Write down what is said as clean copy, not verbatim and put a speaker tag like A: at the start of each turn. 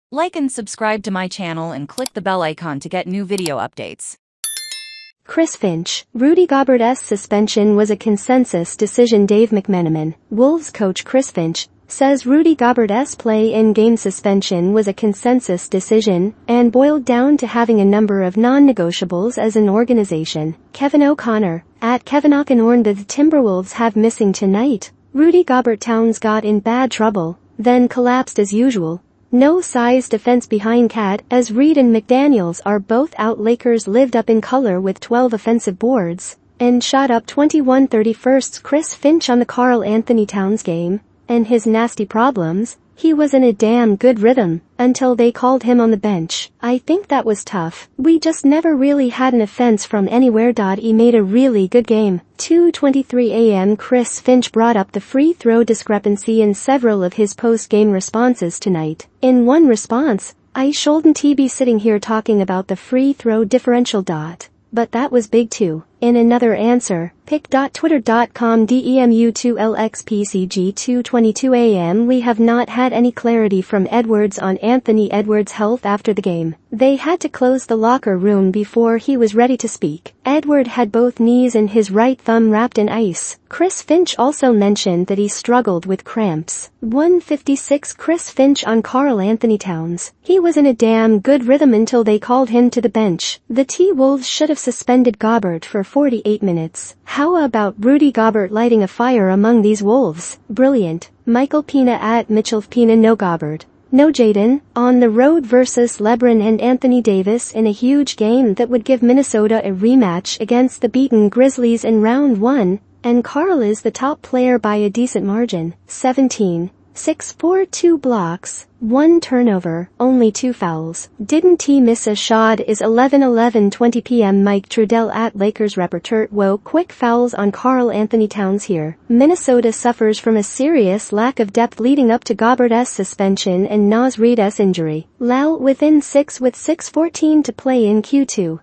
A: Like and subscribe to my channel and click the bell icon to get new video updates.
B: Chris Finch, Rudy Goberts' suspension was a consensus decision. Dave McMenamin, Wolves coach Chris Finch, says Rudy Goberts' play-in-game suspension was a consensus decision and boiled down to having a number of non-negotiables as an organization. Kevin O'Connor, at Kevin O'Connor, the Timberwolves have missing tonight. Rudy Goberts got in bad trouble, then collapsed as usual. No size defense behind Cat, as Reed and McDaniels are both out. Lakers lived up in color with 12 offensive boards and shot up 21-31. Chris Finch on the Karl Anthony Towns game and his nasty problems. He was in a damn good rhythm until they called him on the bench. I think that was tough. We just never really had an offense from anywhere. He made a really good game. 2:23 a.m. Chris Finch brought up the free throw discrepancy in several of his post-game responses tonight. In one response, "I shouldn't be sitting here talking about the free throw differential. But that was big too." In another answer, pic.twitter.com DEMU2LXPCG 2:22 a.m. We have not had any clarity from Edwards on Anthony Edwards' health after the game. They had to close the locker room before he was ready to speak. Edward had both knees and his right thumb wrapped in ice. Chris Finch also mentioned that he struggled with cramps. 1:56 Chris Finch on Karl Anthony Towns. He was in a damn good rhythm until they called him to the bench. The T-Wolves should have suspended Gobert for 48 minutes. How about Rudy Gobert lighting a fire among these Wolves? Brilliant. Michael Pina at Mitchell Pina. No Gobert. No Jaden, on the road versus LeBron and Anthony Davis in a huge game that would give Minnesota a rematch against the beaten Grizzlies in round 1, and Karl is the top player by a decent margin. 17. 6-4 2 blocks, 1 turnover, only 2 fouls. Didn't he miss a shot? Is 11:20 p.m. Mike Trudell at Lakers Reporter. Whoa, quick fouls on Karl Anthony Towns here. Minnesota suffers from a serious lack of depth leading up to Goberts' suspension and Naz Reid's injury. Lal within 6 with 6:14 to play in Q2.